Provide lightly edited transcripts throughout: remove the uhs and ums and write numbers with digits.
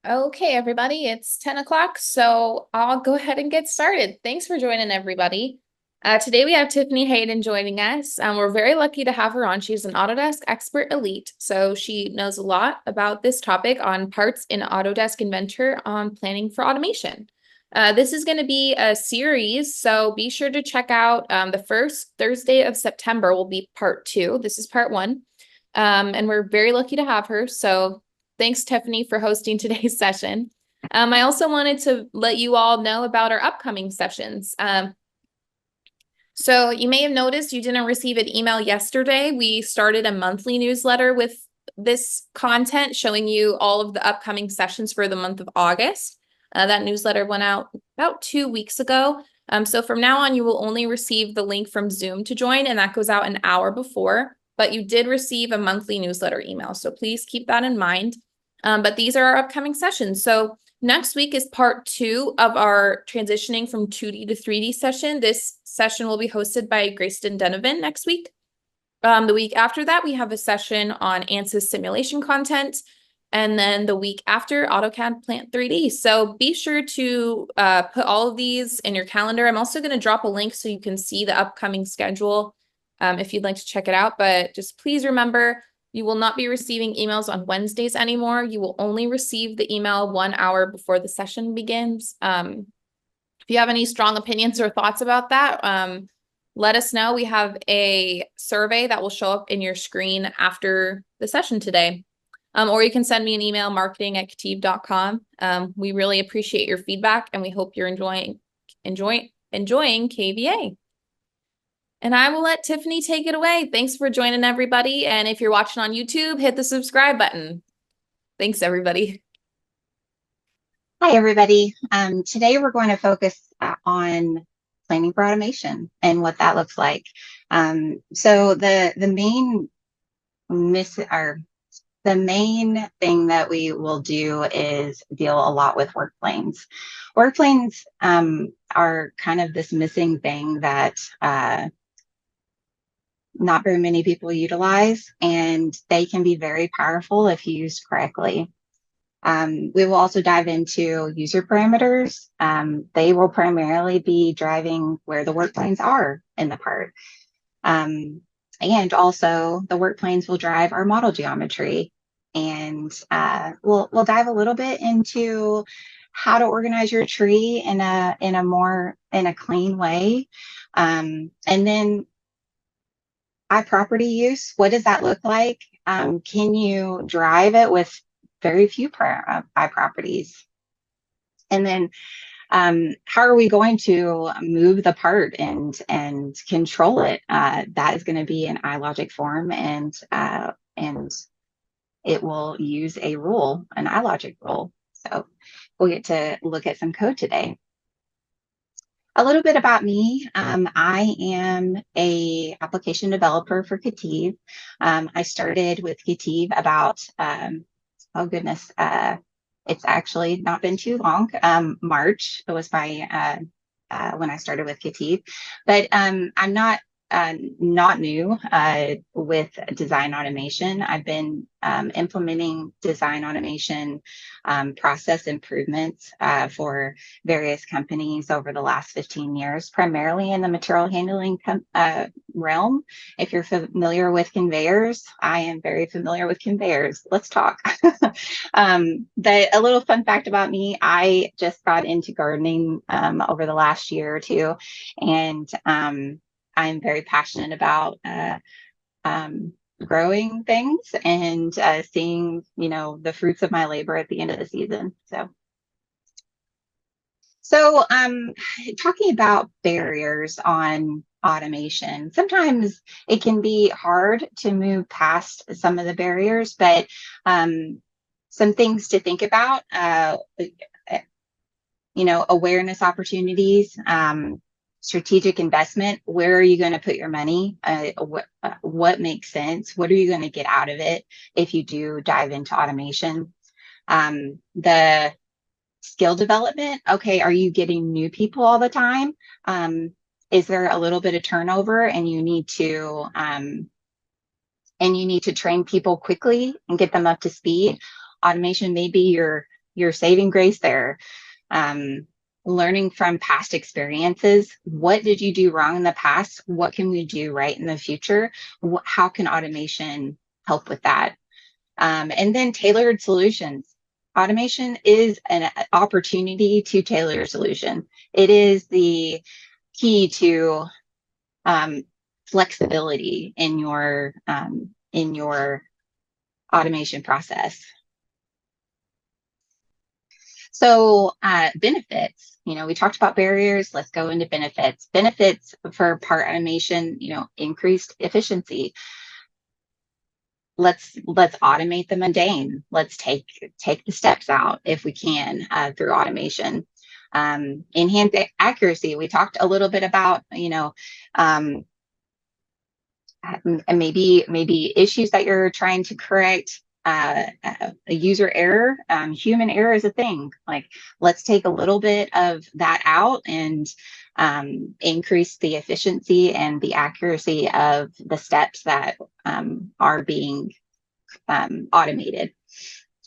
Okay, everybody, it's 10 o'clock, so I'll go ahead and get started. Thanks for joining, everybody. Today we have Tiffany Hayden joining us. We're very lucky to have her on. She's an Autodesk Expert Elite, so she knows a lot about this topic on parts in Autodesk Inventor on planning for automation. This is going to be a series, so be sure to check out the first Thursday of September will be part 2. This is part 1, and we're very lucky to have her, so thanks, Tiffany, for hosting today's session. I also wanted to let you all know about our upcoming sessions. So you may have noticed you didn't receive an email yesterday. We started a monthly newsletter with this content showing you all of the upcoming sessions for the month of August. That newsletter went out about 2 weeks ago. So from now on, you will only receive the link from Zoom to join, and that goes out an hour before. But you did receive a monthly newsletter email, so please keep that in mind. But these are our upcoming sessions. So next week is part 2 of our transitioning from 2D to 3D session. This session will be hosted by Grayston Donovan next week. The week after that, we have a session on ANSYS simulation content. And then the week after, AutoCAD Plant 3D. So be sure to put all of these in your calendar. I'm also going to drop a link so you can see the upcoming schedule if you'd like to check it out. But just please remember, you will not be receiving emails on Wednesdays anymore. You will only receive the email 1 hour before the session begins. If you have any strong opinions or thoughts about that, let us know. We have a survey that will show up in your screen after the session today. Or you can send me an email, marketing@ketiv.com. We really appreciate your feedback, and we hope you're enjoying KVA. And I will let Tiffany take it away. Thanks for joining, everybody. And if you're watching on YouTube, hit the subscribe button. Thanks, everybody. Hi, everybody. Today we're going to focus on planning for automation and what that looks like. So the main thing that we will do is deal a lot with WorkPlanes. WorkPlanes are kind of this missing thing that not very many people utilize, and they can be very powerful if used correctly. We will also dive into user parameters. They will primarily be driving where the work planes are in the part. And also the work planes will drive our model geometry. And we'll dive a little bit into how to organize your tree in a clean way. And then iProperty use, what does that look like? Can you drive it with very few iProperties? And then how are we going to move the part and control it? That is going to be an iLogic form, and it will use a rule, an iLogic rule. So we'll get to look at some code today. A little bit about me. I am a application developer for KETIV. I started with KETIV about, oh goodness, it's actually not been too long. March was my when I started with KETIV, but I'm not new with design automation. I've been implementing design automation process improvements for various companies over the last 15 years, primarily in the material handling realm. If you're familiar with conveyors, I am very familiar with conveyors. Let's talk. But a little fun fact about me, I just got into gardening over the last year or two, and I'm very passionate about growing things and seeing, the fruits of my labor at the end of the season. So talking about barriers on automation, sometimes it can be hard to move past some of the barriers, but some things to think about, awareness opportunities, strategic investment. Where are you going to put your money? What makes sense? What are you going to get out of it if you do dive into automation? The skill development. Okay, are you getting new people all the time? Is there a little bit of turnover and you need to train people quickly and get them up to speed? Automation may be your your saving grace there. Learning from past experiences. What did you do wrong in the past? What can we do right in the future? How can automation help with that? And then tailored solutions. Automation is an opportunity to tailor your solution. It is the key to flexibility in your automation process. So benefits, we talked about barriers. Let's go into benefits. Benefits for part automation, increased efficiency. Let's automate the mundane. Let's take the steps out if we can through automation. Enhance accuracy. We talked a little bit about, maybe issues that you're trying to correct. A user error, human error is a thing. Like, let's take a little bit of that out and increase the efficiency and the accuracy of the steps that are being automated.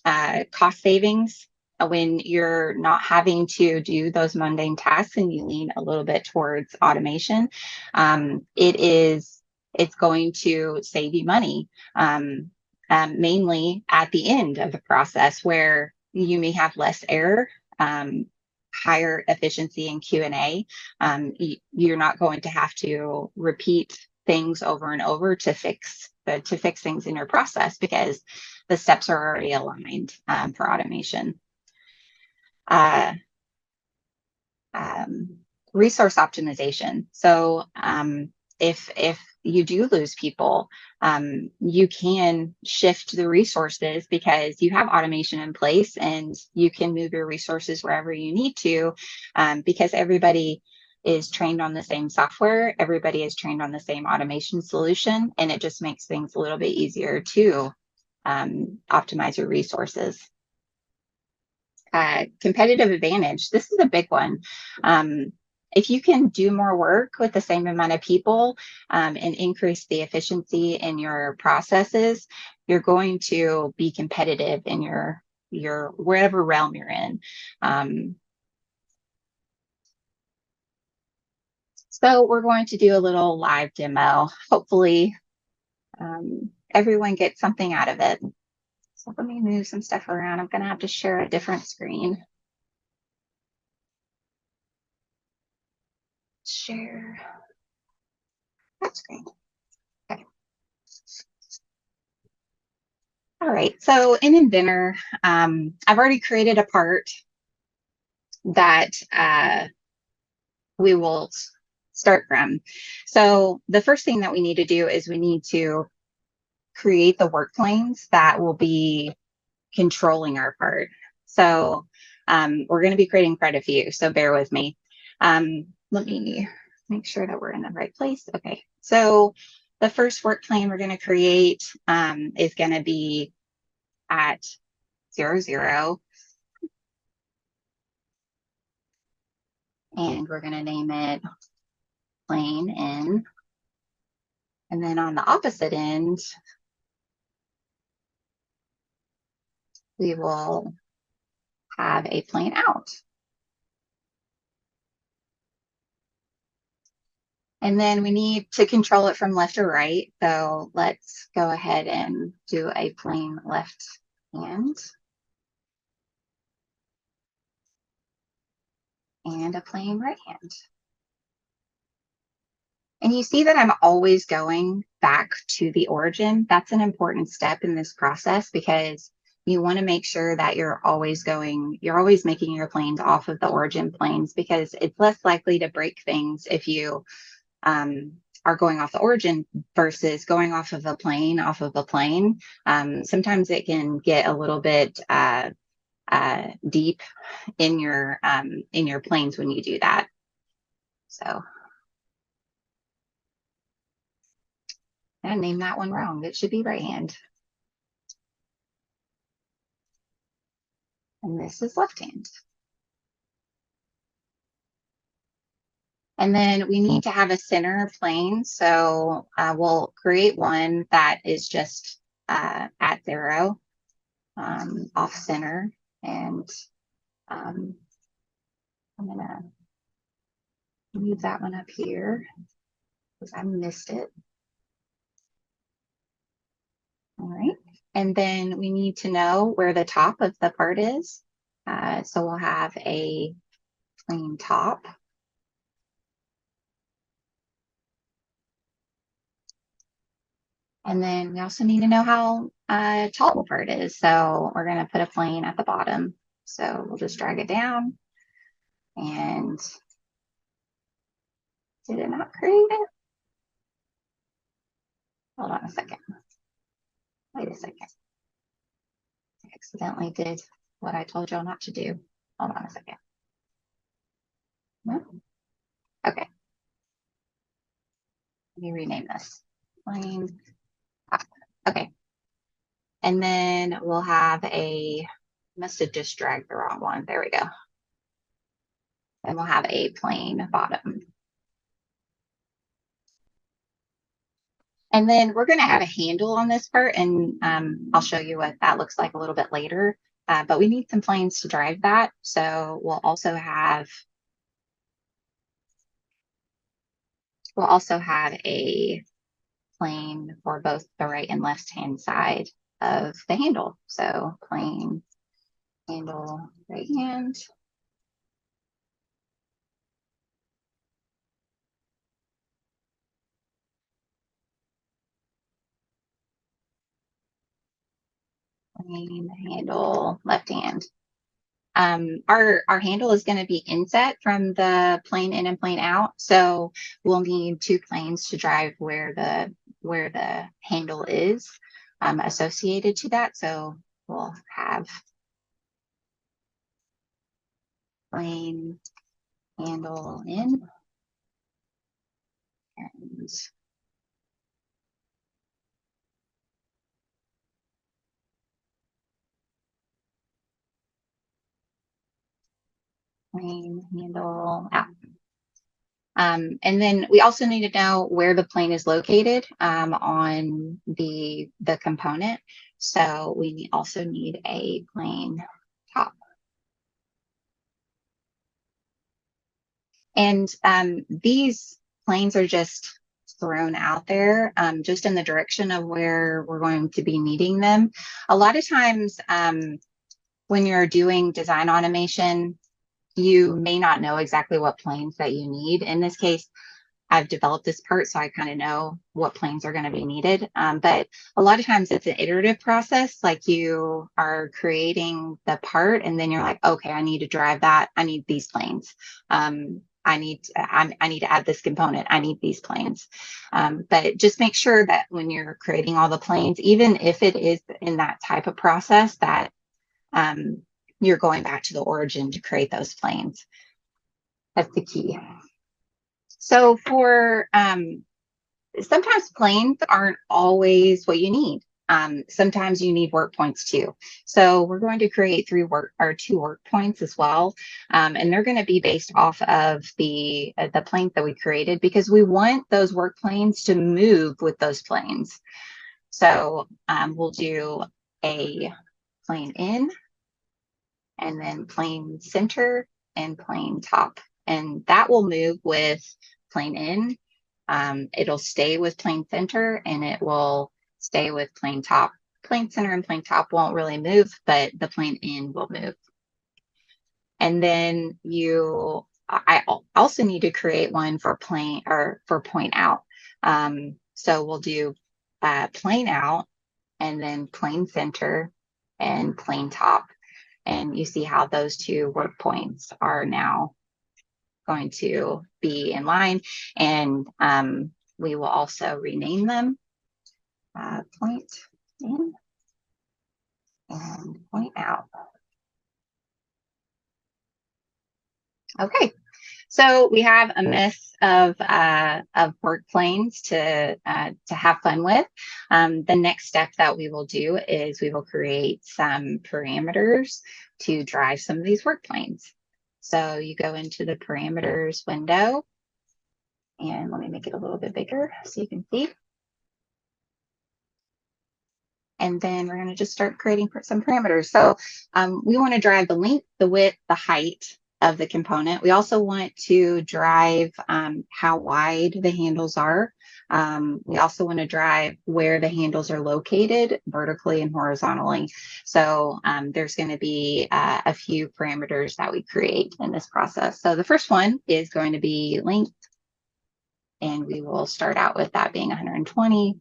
Cost savings, when you're not having to do those mundane tasks and you lean a little bit towards automation, it's going to save you money. Mainly at the end of the process where you may have less error, higher efficiency in Q&A. You're not going to have to repeat things over and over to fix things in your process because the steps are already aligned for automation. Resource optimization. So if you do lose people, you can shift the resources because you have automation in place and you can move your resources wherever you need to, because everybody is trained on the same software, everybody is trained on the same automation solution, and it just makes things a little bit easier to optimize your resources. Competitive advantage. This is a big one. If you can do more work with the same amount of people and increase the efficiency in your processes, you're going to be competitive in your wherever realm you're in. So we're going to do a little live demo. Hopefully everyone gets something out of it. So let me move some stuff around. I'm going to have to share a different screen. Share that screen. Okay. All right. So in Inventor, I've already created a part that we will start from. So the first thing that we need to do is we need to create the WorkPlanes that will be controlling our part. So we're going to be creating quite a few, so bear with me. Let me make sure that we're in the right place. Okay, so the first WorkPlane we're going to create is going to be at 0, 0. And we're going to name it plane in. And then on the opposite end, we will have a plane out. And then we need to control it from left to right. So let's go ahead and do a plane left hand and a plane right hand. And you see that I'm always going back to the origin. That's an important step in this process because you want to make sure that you're always making your planes off of the origin planes because it's less likely to break things if you are going off the origin versus going off of a plane. Sometimes it can get a little bit deep in your planes when you do that. So I named that one wrong. It should be right hand. And this is left hand. And then we need to have a center plane. So we'll create one that is just at 0, off center. And I'm gonna leave that one up here because I missed it. All right. And then we need to know where the top of the part is. So we'll have a plane top. And then we also need to know how tall the part is. So we're going to put a plane at the bottom. So we'll just drag it down. And did it not create it? Hold on a second. Wait a second. I accidentally did what I told y'all not to do. Hold on a second. No? Okay. Let me rename this. Plane. Okay. And then we'll have must have just dragged the wrong one. There we go. And we'll have a plain bottom. And then we're going to add a handle on this part, and I'll show you what that looks like a little bit later. But we need some planes to drive that. So we'll also have a plane for both the right and left hand side of the handle. So plane, handle, right hand. Plane, handle, left hand. Our handle is going to be inset from the plane in and plane out. So we'll need two planes to drive where the handle is associated to that. So we'll have plane, handle in, and plane, handle out. And then we also need to know where the plane is located on the component. So we also need a plane top. And these planes are just thrown out there just in the direction of where we're going to be needing them. A lot of times when you're doing design automation, you may not know exactly what planes that you need. In this case, I've developed this part, so I kind of know what planes are going to be needed. But a lot of times it's an iterative process. Like you are creating the part and then you're like, okay, I need to drive that. I need these planes. I need to add this component. I need these planes. But just make sure that when you're creating all the planes, even if it is in that type of process, that you're going back to the origin to create those planes. That's the key. So for sometimes planes aren't always what you need. Sometimes you need work points too. So we're going to create two work points as well. And they're going to be based off of the planes that we created because we want those work planes to move with those planes. So we'll do a plane in and then plane center and plane top. And that will move with plane in. It'll stay with plane center and it will stay with plane top. Plane center and plane top won't really move, but the plane in will move. And then I also need to create one for plane or for point out. So we'll do plane out and then plane center and plane top. And you see how those two work points are now going to be in line. And we will also rename them point in and point out. Okay, so we have a mess of work planes to have fun with. The next step that we will do is we will create some parameters to drive some of these work planes. So you go into the parameters window, and let me make it a little bit bigger so you can see. And then we're going to just start creating some parameters. So we want to drive the length, the width, the height of the component. We also want to drive how wide the handles are. We also want to drive where the handles are located vertically and horizontally. So there's going to be a few parameters that we create in this process. So the first one is going to be length. And we will start out with that being 120.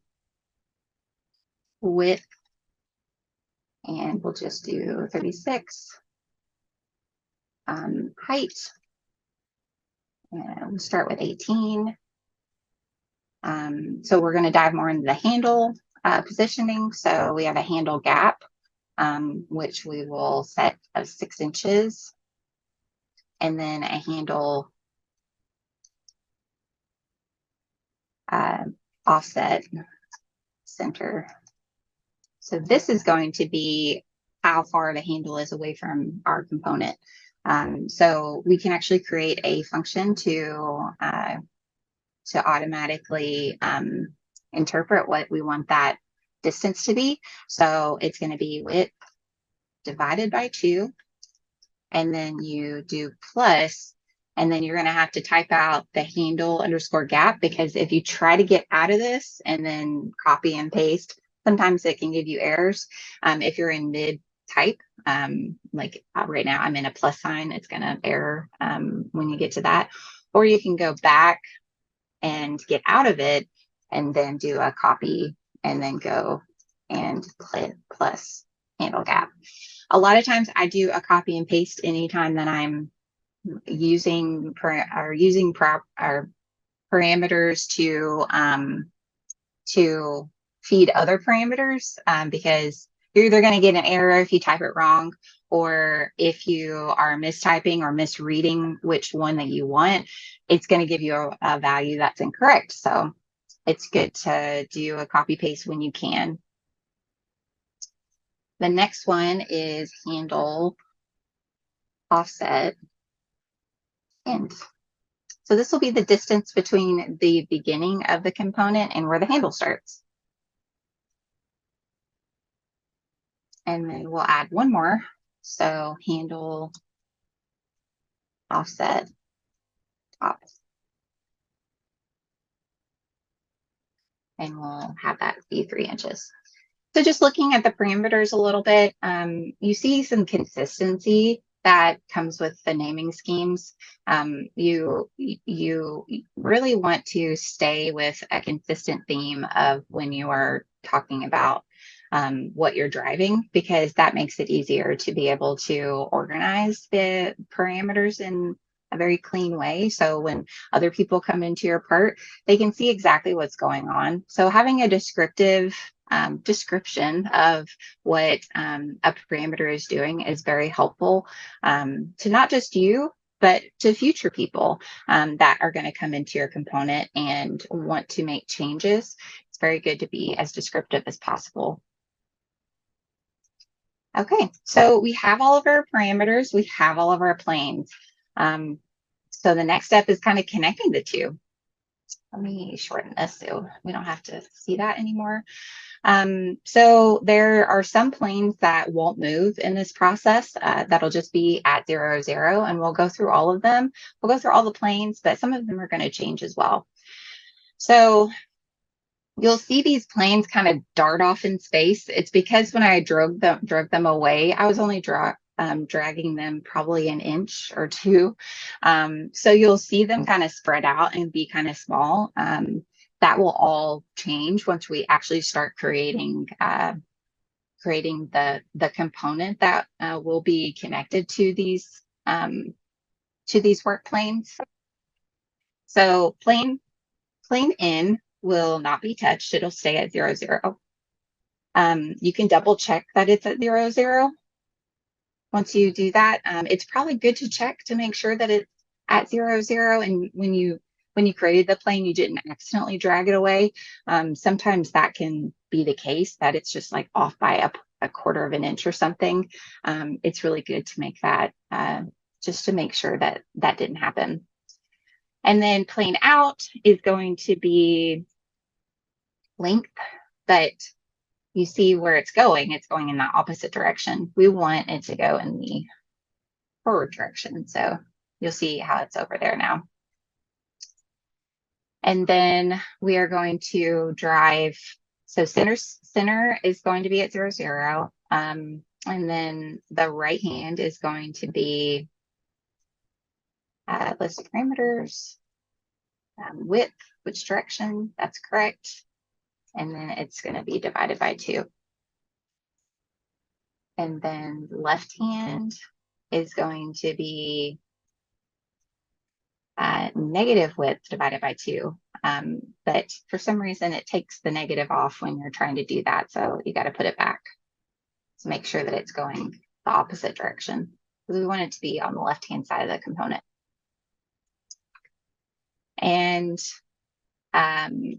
Width, and we'll just do 36. Height, and we'll start with 18. So we're going to dive more into the handle positioning. So we have a handle gap, which we will set as 6 inches, and then a handle offset center. So this is going to be how far the handle is away from our component. So we can actually create a function to automatically interpret what we want that distance to be. So it's going to be width divided by 2, and then you do plus, and then you're going to have to type out the handle underscore gap, because if you try to get out of this and then copy and paste, sometimes it can give you errors. If you're in mid type, like right now I'm in a plus sign, it's going to error when you get to that. Or you can go back and get out of it and then do a copy and then go and plus handle gap. A lot of times I do a copy and paste anytime that I'm using parameters to feed other parameters, because you're either going to get an error if you type it wrong, or if you are mistyping or misreading which one that you want, it's going to give you a value that's incorrect. So it's good to do a copy paste when you can. The next one is handle offset. And so this will be the distance between the beginning of the component and where the handle starts. And then we'll add one more. So handle offset top. And we'll have that be 3 inches. So just looking at the parameters a little bit, you see some consistency that comes with the naming schemes. You really want to stay with a consistent theme of when you are talking about what you're driving, because that makes it easier to be able to organize the parameters in a very clean way. So when other people come into your part, they can see exactly what's going on. So having a descriptive description of what a parameter is doing is very helpful to not just you, but to future people that are going to come into your component and want to make changes. It's very good to be as descriptive as possible. Okay, so we have all of our parameters, we have all of our planes. So the next step is kind of connecting the two. Let me shorten this so we don't have to see that anymore. So there are some planes that won't move in this process. That'll just be at 0, 0, and we'll go through all of them. We'll go through all the planes, but some of them are going to change as well. So you'll see these planes kind of dart off in space. It's because when I drug them away, I was only dragging them probably 1 inch or 2. So you'll see them kind of spread out and be kind of small. That will all change once we actually start creating the component that will be connected to these work planes. So plane in will not be touched. It'll stay at 0, 0. You can double check that it's at 0, 0. Once you do that, it's probably good to check to make sure that it's at 0, 0. And when you created the plane, you didn't accidentally drag it away. Sometimes that can be the case, that it's just like off by a 1/4 of an inch or something. It's really good to make that, just to make sure that that didn't happen. And then plane out is going to be length, but you see where it's going in the opposite direction. We want it to go in the forward direction. So you'll see how it's over there now. And then we are going to drive. So center is going to be at 0, 0. And then the right hand is going to be list parameters, width, which direction, that's correct. And then it's going to be divided by 2. And then left hand is going to be negative width divided by 2. But for some reason, it takes the negative off when you're trying to do that. So you got to put it back to make sure that it's going the opposite direction, because we want it to be on the left-hand side of the component. And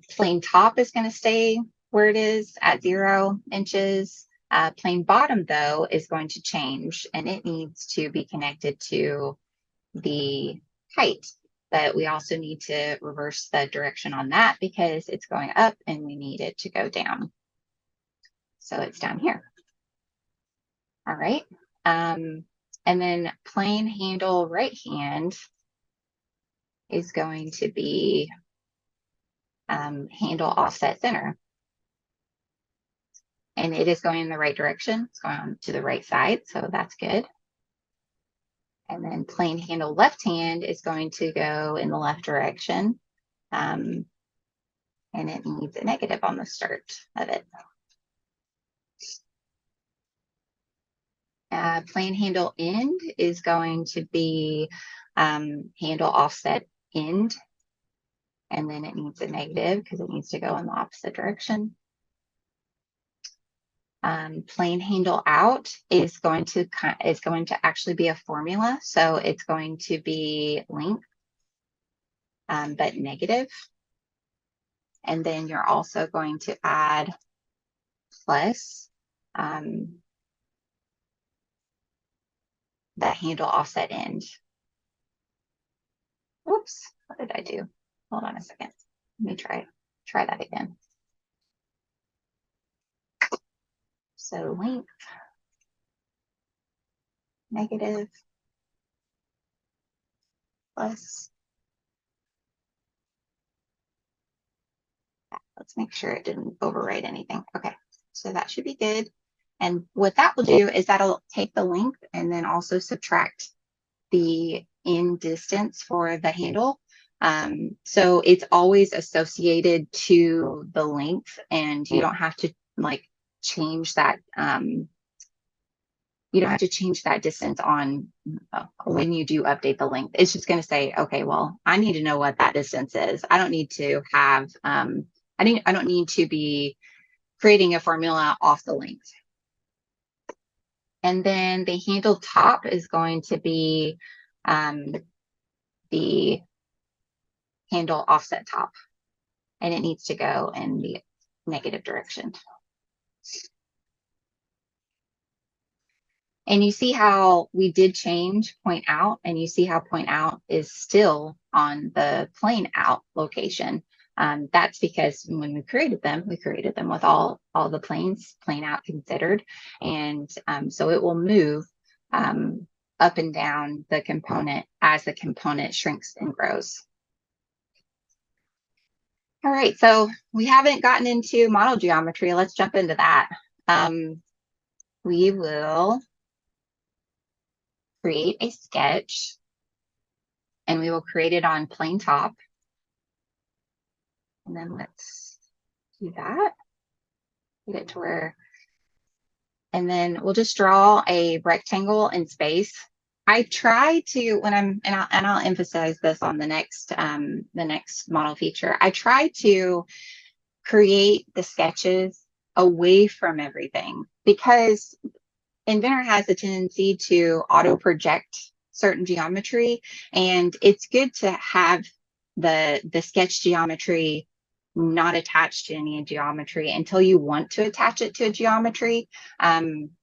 plane top is going to stay where it is at 0 inches. Plane bottom, though, is going to change, and it needs to be connected to the height. But we also need to reverse the direction on that because it's going up and we need it to go down. So it's down here. All right. And then plane handle right hand is going to be handle offset center. And it is going in the right direction. It's going on to the right side, so that's good. And then plane handle left hand is going to go in the left direction. And it needs a negative on the start of it. Plane handle end is going to be handle offset end. And then it needs a negative because it needs to go in the opposite direction. Plane handle out is going to actually be a formula. So it's going to be length, but negative. And then you're also going to add plus that handle offset end. Whoops, what did I do? Hold on a second. Let me try that again. So length, negative, plus. Let's make sure it didn't overwrite anything. Okay, so that should be good. And what that will do is that'll take the length and then also subtract the end distance for the handle. So it's always associated to the length, and you don't have to like change that. You don't have to change that distance on when you do update the length. It's just going to say, okay, well, I need to know what that distance is. I don't need to have, I don't need to be creating a formula off the length. And then the handle top is going to be the handle offset top, and it needs to go in the negative direction. And you see how we did change point out, and you see how point out is still on the plane out location. That's because when we created them with all the planes, plane out considered. And so it will move up and down the component as the component shrinks and grows. All right, so we haven't gotten into model geometry. Let's jump into that. We will create a sketch, and we will create it on plane top. And then let's do that. Get it to where, and then we'll just draw a rectangle in space. I try to, when I'm, and I'll emphasize this on the next model feature, I try to create the sketches away from everything, because Inventor has a tendency to auto project certain geometry, and it's good to have the sketch geometry not attached to any geometry until you want to attach it to a geometry,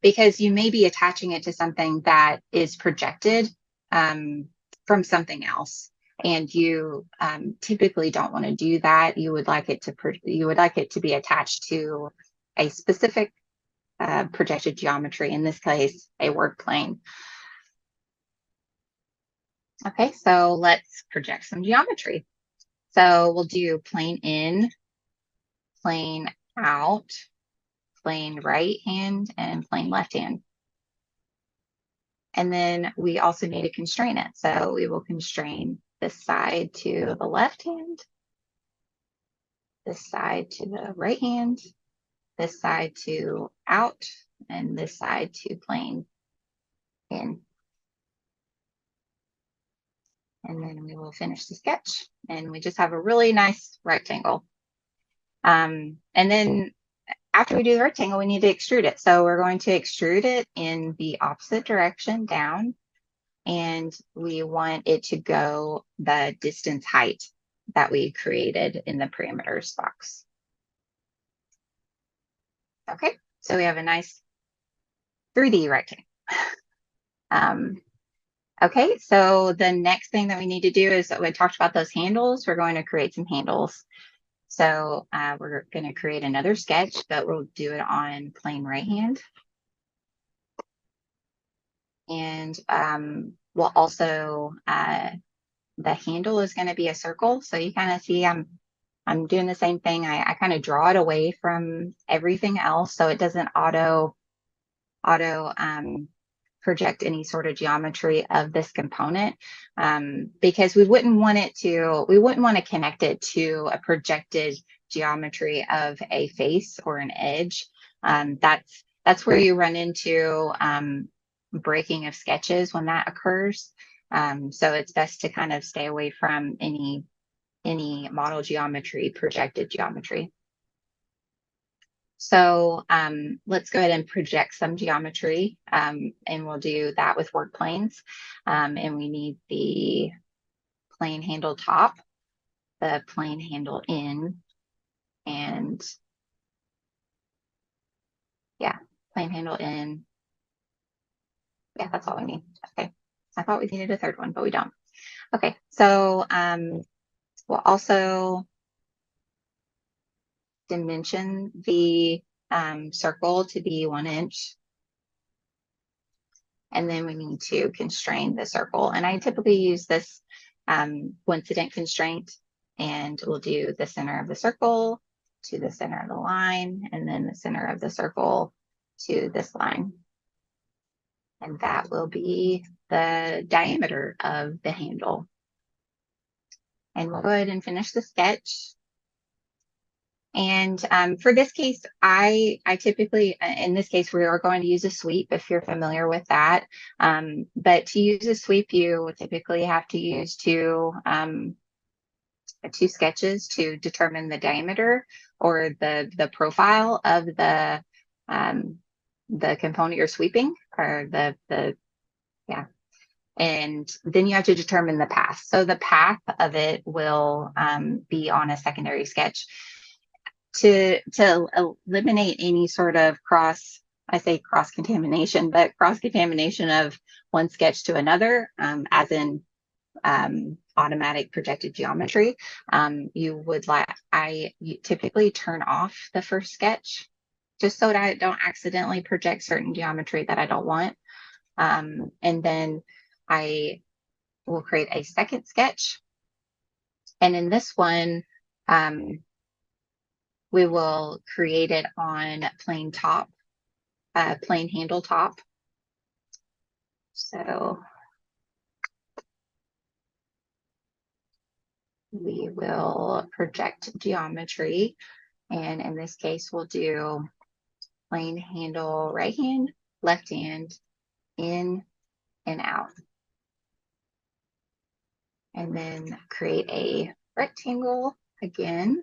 because you may be attaching it to something that is projected from something else, and you typically don't want to do that. You would like it to be attached to a specific projected geometry, in this case, a work plane. Okay, so let's project some geometry. So we'll do plane in, plane out, plane right hand, and plane left hand. And then we also need to constrain it. So we will constrain this side to the left hand, this side to the right hand, this side to out, and this side to plane in. And then we will finish the sketch, and we just have a really nice rectangle. And then after we do the rectangle, we need to extrude it. So we're going to extrude it in the opposite direction down, and we want it to go the distance height that we created in the parameters box. Okay, so we have a nice 3D rectangle. Okay, so the next thing that we need to do is, we talked about those handles. We're going to create some handles. So we're going to create another sketch, but we'll do it on plane right hand. And we'll also, the handle is going to be a circle. So you kind of see I'm doing the same thing. I kind of draw it away from everything else, so it doesn't auto project any sort of geometry of this component, because we wouldn't want to connect it to a projected geometry of a face or an edge. That's where you run into breaking of sketches when that occurs. So it's best to kind of stay away from any model geometry, projected geometry. So let's go ahead and project some geometry, and we'll do that with WorkPlanes. And we need the plane handle top, the plane handle in, and yeah, plane handle in. Yeah, that's all we need. Okay, I thought we needed a third one, but we don't. Okay, so we'll also dimension the circle to be 1 inch. And then we need to constrain the circle. And I typically use this coincident constraint, and we'll do the center of the circle to the center of the line, and then the center of the circle to this line. And that will be the diameter of the handle. And we'll go ahead and finish the sketch. And for this case, I typically, in this case, we are going to use a sweep, if you're familiar with that. But to use a sweep, you typically have to use two sketches to determine the diameter or the profile of the component you're sweeping, or yeah. And then you have to determine the path. So the path of it will be on a secondary sketch. To eliminate any sort of cross-contamination, but cross-contamination of one sketch to another, as in automatic projected geometry, you typically turn off the first sketch, just so that I don't accidentally project certain geometry that I don't want. And then I will create a second sketch. And in this one, we will create it on plane top, plane handle top. So we will project geometry, and in this case, we'll do plane handle right hand, left hand, in and out. And then create a rectangle again.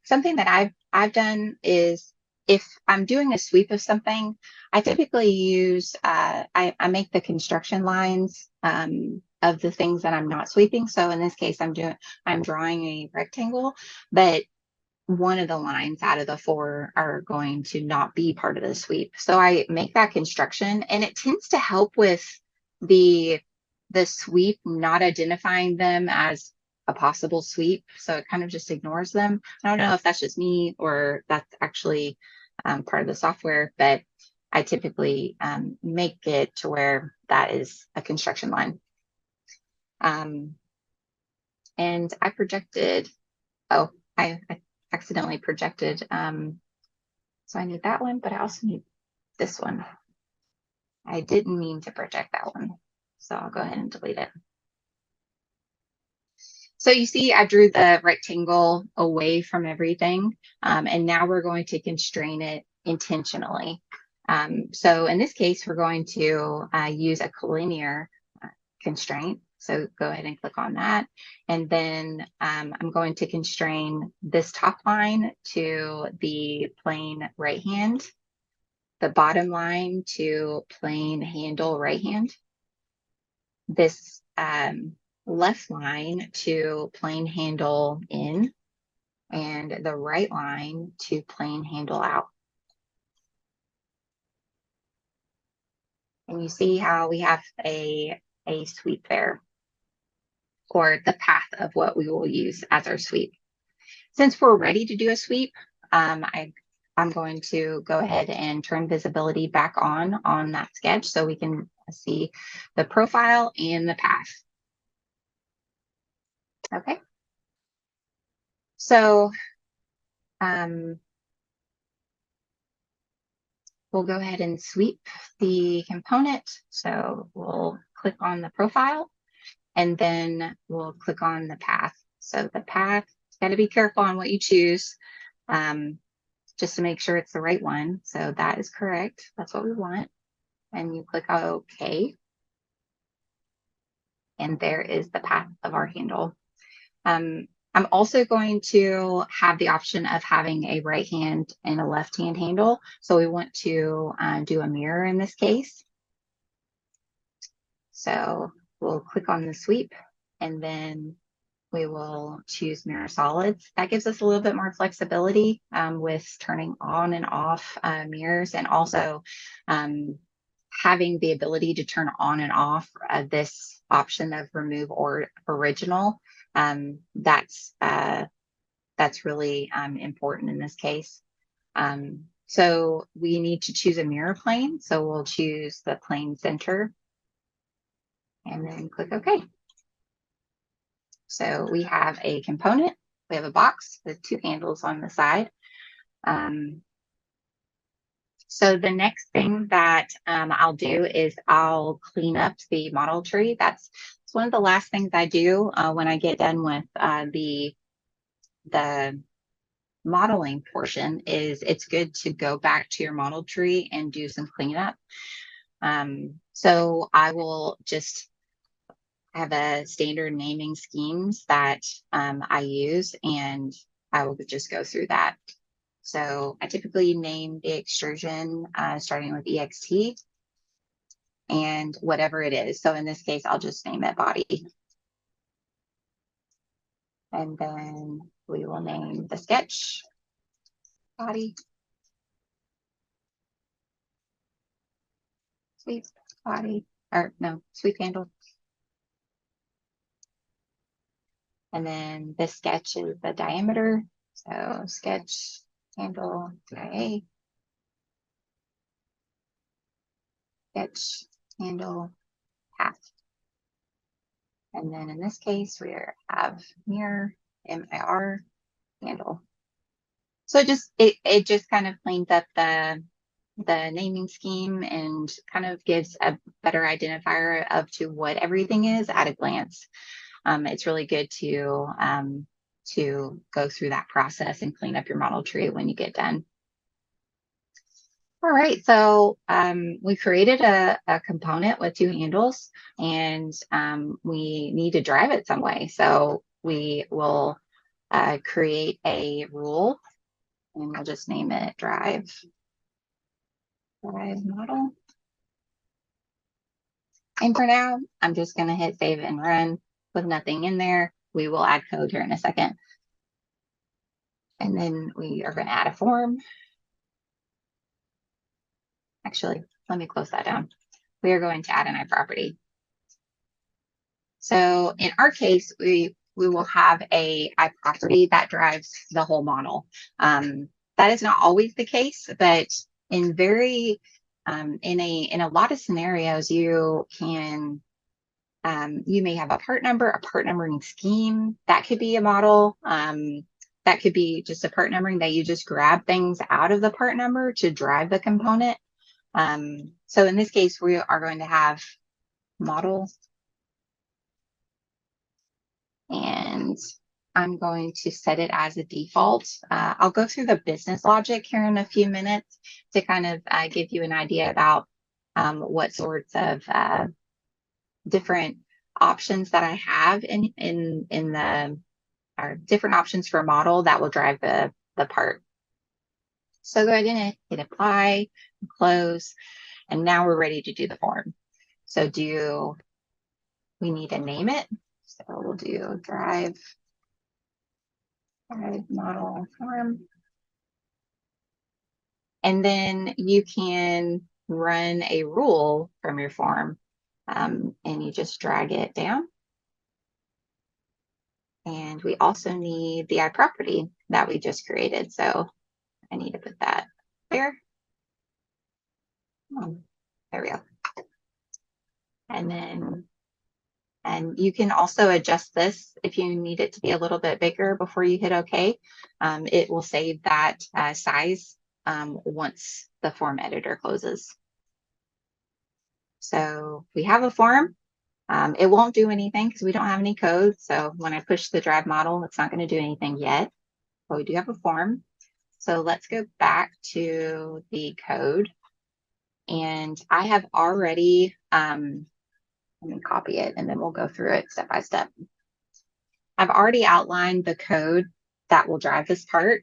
Something that I've done is, if I'm doing a sweep of something, I typically use, I make the construction lines of the things that I'm not sweeping. So in this case, I'm drawing a rectangle, but one of the lines out of the 4 are going to not be part of the sweep. So I make that construction, and it tends to help with the sweep not identifying them as a possible sweep. So it kind of just ignores them. I don't know if that's just me or that's actually part of the software, but I typically make it to where that is a construction line. And I projected, I accidentally projected. So I need that one, but I also need this one. I didn't mean to project that one. So I'll go ahead and delete it. So you see, I drew the rectangle away from everything. And now we're going to constrain it intentionally. So in this case, we're going to use a collinear constraint. So go ahead and click on that. And then I'm going to constrain this top line to the plane right hand, the bottom line to plane handle right hand, this left line to plane handle in, and the right line to plane handle out. And you see how we have a sweep there, or the path of what we will use as our sweep. Since we're ready to do a sweep, I'm going to go ahead and turn visibility back on that sketch so we can see the profile and the path. Okay. So we'll go ahead and sweep the component. So we'll click on the profile and then we'll click on the path. So the path, got to be careful on what you choose just to make sure it's the right one. So that is correct. That's what we want. And you click OK. And there is the path of our handle. I'm also going to have the option of having a right hand and a left hand handle. So we want to do a mirror in this case. So we'll click on the sweep and then we will choose mirror solids. That gives us a little bit more flexibility with turning on and off mirrors, and also having the ability to turn on and off this option of remove or original. That's really important in this case. So we need to choose a mirror plane. So we'll choose the plane center and then click OK. So we have a component, we have a box with two handles on the side. So the next thing that I'll do is I'll clean up the model tree. That's one of the last things I do when I get done with the modeling portion. Is it's good to go back to your model tree and do some cleanup. So I will just have a standard naming schemes that I use, and I will just go through that. So I typically name the extrusion starting with EXT and whatever it is. So in this case, I'll just name it body. And then we will name the sketch body, sweep body, or no, sweep handle. And then this sketch is the diameter. So sketch handle IA, sketch handle path. And then in this case, we have mirror, MIR handle. So it just kind of cleans up the naming scheme and kind of gives a better identifier of to what everything is at a glance. It's really good to go through that process and clean up your model tree when you get done. All right, so we created a component with two handles, and we need to drive it some way. So we will create a rule, and we'll just name it drive model. And for now, I'm just going to hit save and run with nothing in there. We will add code here in a second. And then we are going to add a form. Actually, let me close that down. We are going to add an iProperty. So in our case, we we will have a iProperty that drives the whole model. That is not always the case, but in a lot of scenarios, you can you may have a part number, a part numbering scheme. That could be a model. That could be just a part numbering that you just grab things out of the part number to drive the component. So in this case, we are going to have model, and I'm going to set it as a default. I'll go through the business logic here in a few minutes to kind of give you an idea about what sorts of different options that I have in the or different options for a model that will drive the part. So go ahead and hit apply, close, and now we're ready to do the form. So we need to name it. So we'll do drive model form. And then you can run a rule from your form, and you just drag it down. And we also need the iProperty that we just created. So I need to put that there. There we go. And you can also adjust this if you need it to be a little bit bigger before you hit OK. It will save that size once the form editor closes. So we have a form. It won't do anything because we don't have any code. So when I push the drive model, it's not going to do anything yet. But we do have a form. So let's go back to the code. And I have already, let me copy it and then we'll go through it step by step. I've already outlined the code that will drive this part.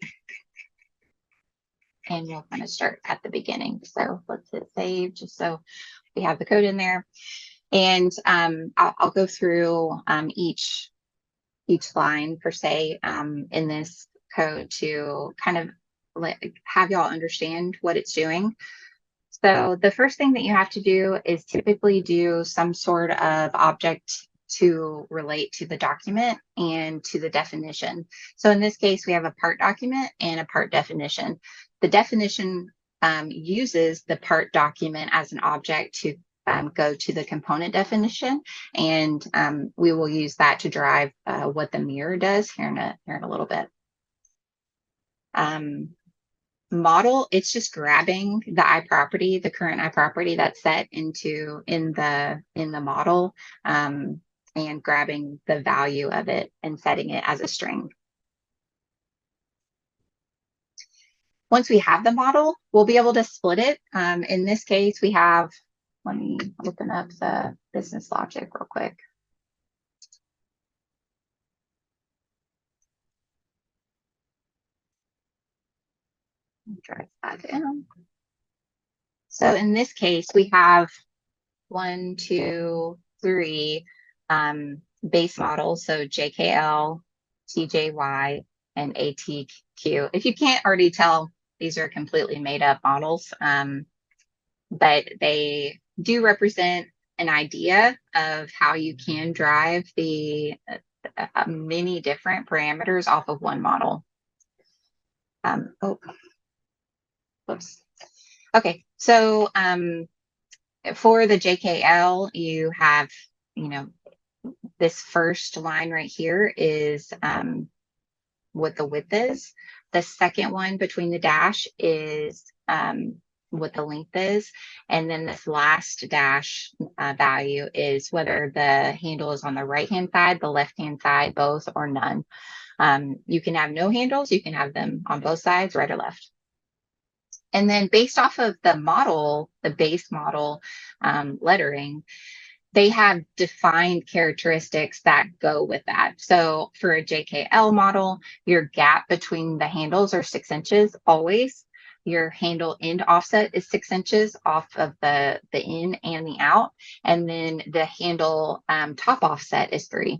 And we'll kind of start at the beginning. So let's hit save just so we have the code in there. And I'll go through each line per se in this code to kind of have y'all understand what it's doing. So the first thing that you have to do is typically do some sort of object to relate to the document and to the definition. So in this case, we have a part document and a part definition. The definition uses the part document as an object to go to the component definition, and we will use that to drive what the mirror does here in a little bit. Model, it's just grabbing the iProperty, the current iProperty that's set in the model, and grabbing the value of it and setting it as a string. Once we have the model, we'll be able to split it. In this case, we have, let me open up the business logic real quick. Drag that down. So in this case, we have 1, 2, 3 base models. So JKL, TJY, and ATQ. If you can't already tell, these are completely made up models, but they do represent an idea of how you can drive the many different parameters off of one model. Whoops. Okay, so for the JKL, you have, this first line right here is what the width is. The second one between the dash is what the length is. And then this last dash value is whether the handle is on the right-hand side, the left-hand side, both, or none. You can have no handles. You can have them on both sides, right or left. And then based off of the model, the base model lettering, they have defined characteristics that go with that. So for a JKL model, your gap between the handles are 6 inches always. Your handle end offset is 6 inches off of the in and the out. And then the handle top offset is 3.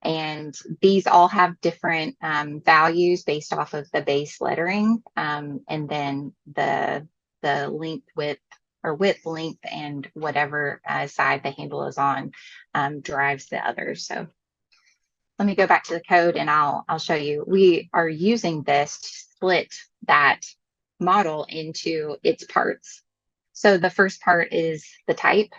And these all have different values based off of the base lettering, and then the length, width, or width, length, and whatever side the handle is on drives the others. So let me go back to the code and I'll show you. We are using this to split that model into its parts. So the first part is the type,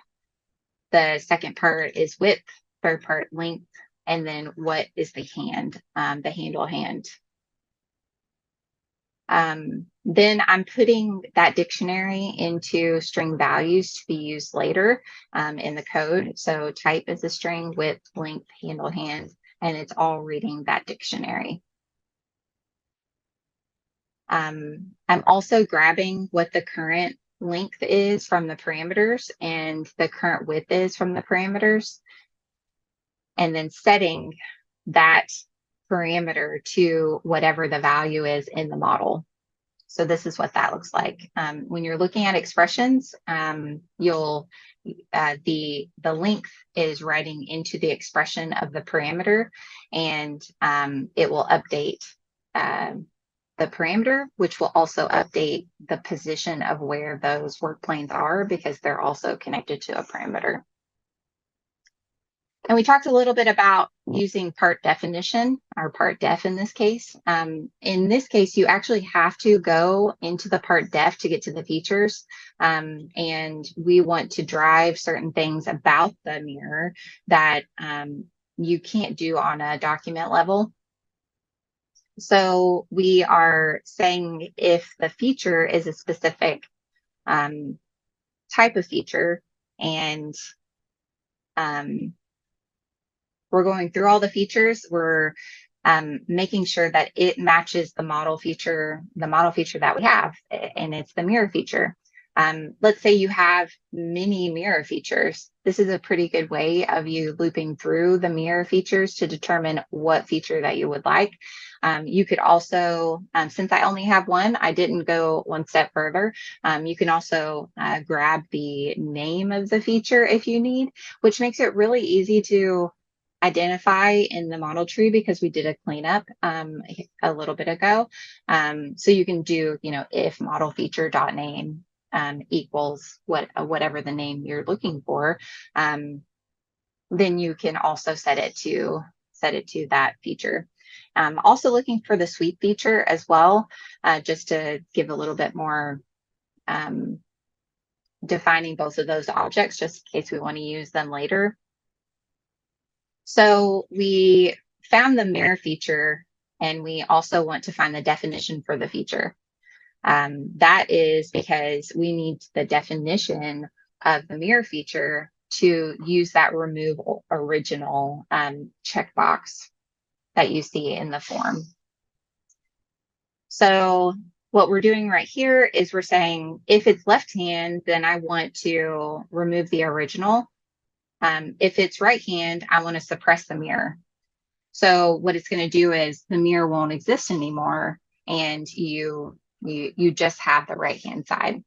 the second part is width, third part length, and then what is the hand, the handle hand. Then I'm putting that dictionary into string values to be used later in the code. So type is a string, width, length, handle, hand, and it's all reading that dictionary. I'm also grabbing what the current length is from the parameters and the current width is from the parameters, and then setting that parameter to whatever the value is in the model. So this is what that looks like. When you're looking at expressions, the length is writing into the expression of the parameter, and it will update the parameter, which will also update the position of where those work planes are because they're also connected to a parameter. And we talked a little bit about using part definition, or part def in this case. In this case, you actually have to go into the part def to get to the features. And we want to drive certain things about the mirror that you can't do on a document level. So we are saying if the feature is a specific type of feature, and we're going through all the features, we're making sure that it matches the model feature that we have, and it's the mirror feature. Let's say you have many mirror features. This is a pretty good way of you looping through the mirror features to determine what feature that you would like. You could also, since I only have one, I didn't go one step further. You can also grab the name of the feature if you need, which makes it really easy to identify in the model tree because we did a cleanup a little bit ago. So you can do, if model feature dot name equals whatever the name you're looking for, then you can also set it to that feature. Also looking for the sweep feature as well, just to give a little bit more defining both of those objects, just in case we want to use them later. So we found the mirror feature, and we also want to find the definition for the feature. That is because we need the definition of the mirror feature to use that remove original checkbox that you see in the form. So what we're doing right here is we're saying if it's left hand, then I want to remove the original. If it's right hand, I want to suppress the mirror. So what it's going to do is the mirror won't exist anymore, and you just have the right hand side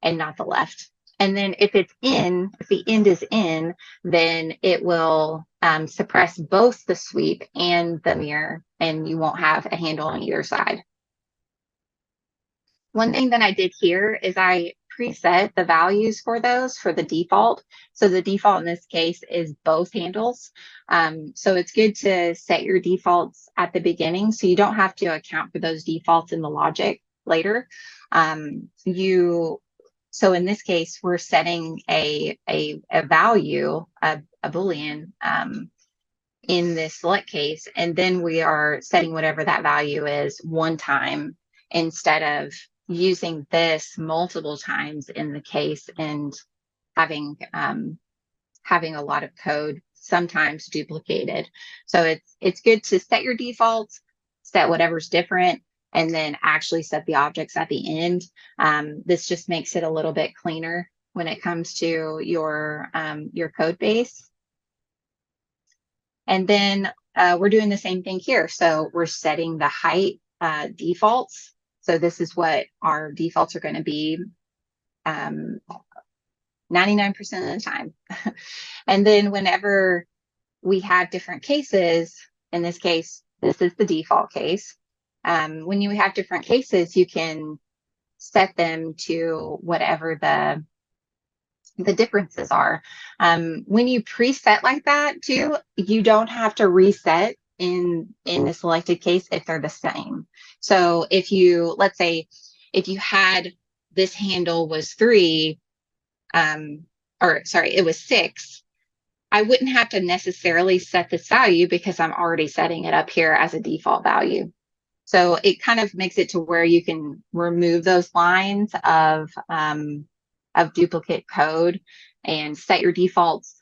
and not the left. And then if the end is in, then it will suppress both the sweep and the mirror, and you won't have a handle on either side. One thing that I did here is I preset the values for those for the default. So the default in this case is both handles. So it's good to set your defaults at the beginning so you don't have to account for those defaults in the logic later. So in this case, we're setting a value, a Boolean in this select case, and then we are setting whatever that value is one time instead of using this multiple times in the case and having a lot of code sometimes duplicated. So it's good to set your defaults, set whatever's different, and then actually set the objects at the end. This just makes it a little bit cleaner when it comes to your code base. And then we're doing the same thing here. So we're setting the height defaults. So this is what our defaults are going to be 99% of the time. And then whenever we have different cases, in this case, this is the default case. When you have different cases, you can set them to whatever the differences are. When you preset like that too, you don't have to reset in the selected case if they're the same. So if you, let's say, if you had this handle was 3, or sorry, it was 6, I wouldn't have to necessarily set this value because I'm already setting it up here as a default value. So it kind of makes it to where you can remove those lines of duplicate code and set your defaults,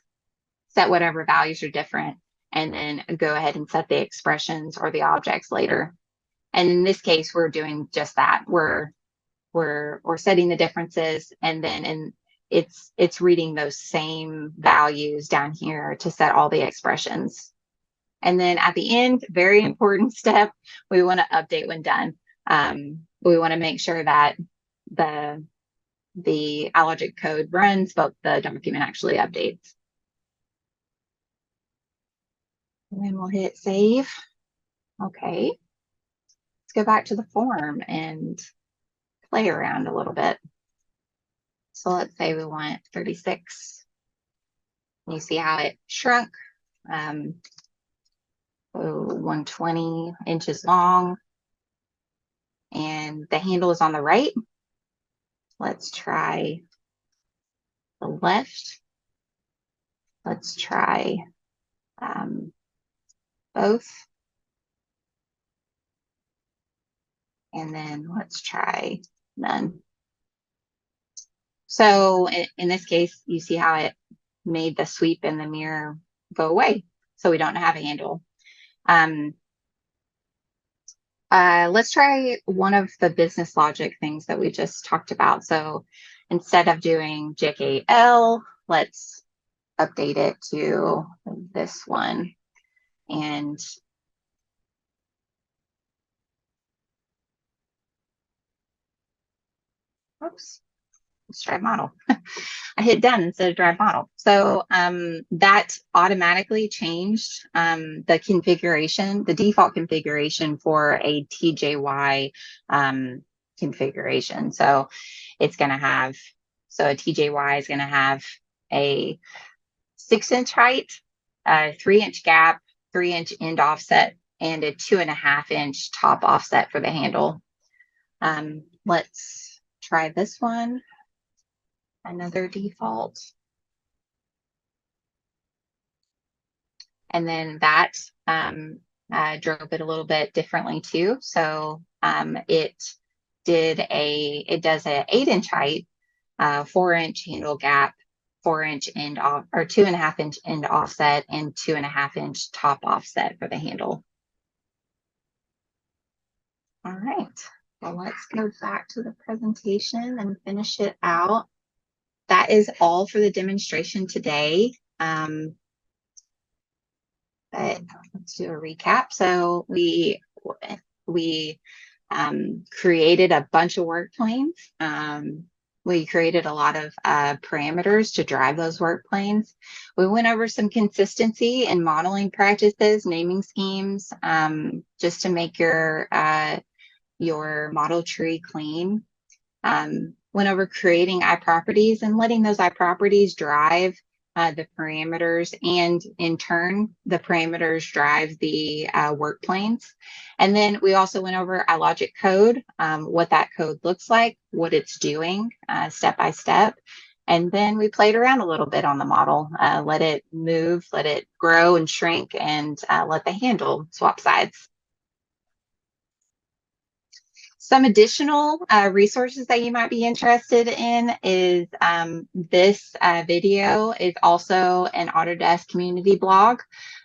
set whatever values are different, and then go ahead and set the expressions or the objects later. And in this case, we're doing just that. We're setting the differences, and then it's reading those same values down here to set all the expressions. And then at the end, very important step, we want to update when done. We want to make sure that the iLogic code runs, but the document actually updates. And then we'll hit save. Okay. Let's go back to the form and play around a little bit. So let's say we want 36. You see how it shrunk. 120 inches long. And the handle is on the right. Let's try the left. Let's try both. And then let's try none. So in this case, you see how it made the sweep in the mirror go away. So we don't have a handle. Let's try one of the business logic things that we just talked about. So instead of doing JKL, let's update it to this one. And oops, let's try model. I hit done instead of drive model. So that automatically changed the configuration, the default configuration for a TJY configuration. So it's going to have, so a TJY is going to have a 6-inch height, a 3-inch gap, 3-inch end offset, and a 2.5-inch top offset for the handle. Let's try this one. Another default. And then that drove it a little bit differently too. So it does a 8-inch height, 4-inch handle gap, 4-inch end off, or 2.5-inch end offset, and 2.5-inch top offset for the handle. All right, well, let's go back to the presentation and finish it out. That is all for the demonstration today. But let's do a recap. So we created a bunch of work planes. We created a lot of parameters to drive those work planes. We went over some consistency in modeling practices, naming schemes, just to make your model tree clean. Went over creating iProperties and letting those iProperties drive the parameters, and in turn, the parameters drive the work planes. And then we also went over iLogic code, what that code looks like, what it's doing step by step. And then we played around a little bit on the model, let it move, let it grow and shrink, and let the handle swap sides. Some additional resources that you might be interested in is this video is also an Autodesk community blog.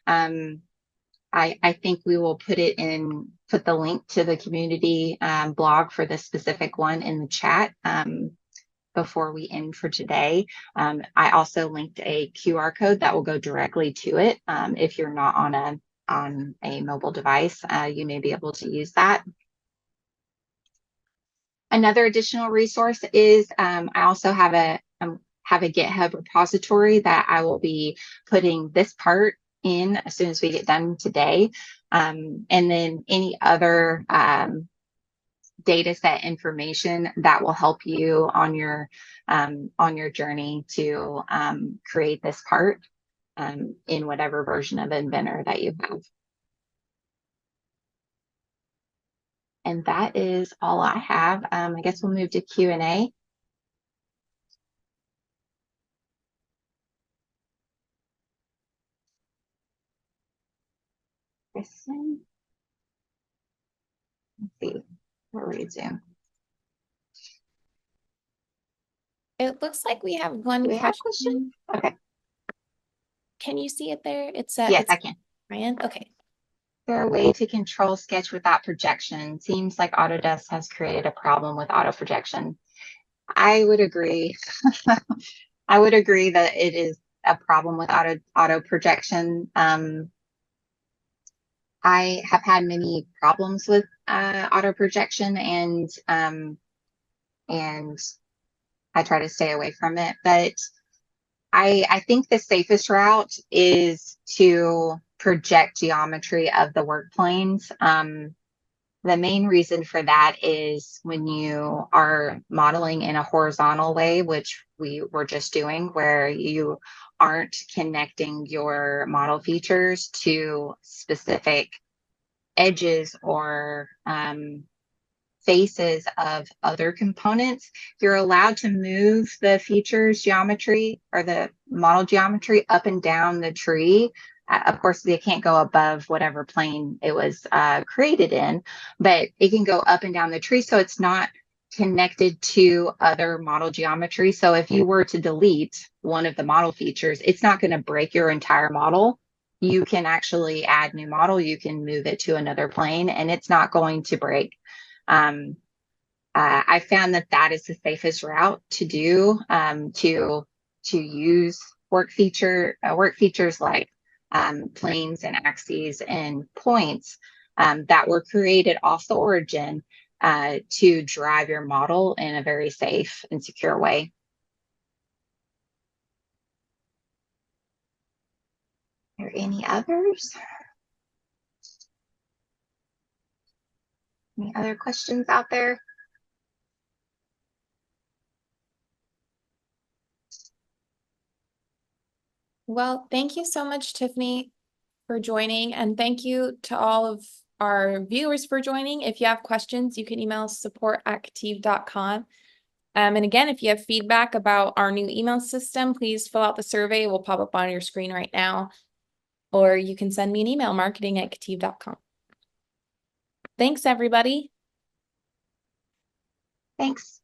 I think we will put the link to the community blog for this specific one in the chat before we end for today. I also linked a QR code that will go directly to it. If you're not on a mobile device, you may be able to use that. Another additional resource is I also have a GitHub repository that I will be putting this part in as soon as we get done today. And then any other data set information that will help you on your journey to create this part in whatever version of Inventor that you have. And that is all I have. I guess we'll move to Q&A. Kristen, let's see, what were you doing? It looks like we have one Do we have question. Okay. Can you see it there? It's Yes, it's I can. Ryan. Okay. Is there a way to control sketch without projection? Seems like Autodesk has created a problem with auto projection. I would agree. I would agree that it is a problem with auto projection. I have had many problems with auto projection, and I try to stay away from it. But I think the safest route is to project geometry of the work planes. The main reason for that is when you are modeling in a horizontal way, which we were just doing, where you aren't connecting your model features to specific edges or faces of other components, you're allowed to move the features geometry or the model geometry up and down the tree. Of course, they can't go above whatever plane it was created in, but it can go up and down the tree. So it's not connected to other model geometry. So if you were to delete one of the model features, it's not going to break your entire model. You can actually add new model. You can move it to another plane and it's not going to break. I found that is the safest route to do to use work features like planes and axes and points that were created off the origin to drive your model in a very safe and secure way. Are there any others? Any other questions out there? Well, thank you so much, Tiffany, for joining. And thank you to all of our viewers for joining. If you have questions, you can email support@ketiv.com. And again, if you have feedback about our new email system, please fill out the survey. It will pop up on your screen right now. Or you can send me an email, marketing@ketiv.com. Thanks, everybody. Thanks.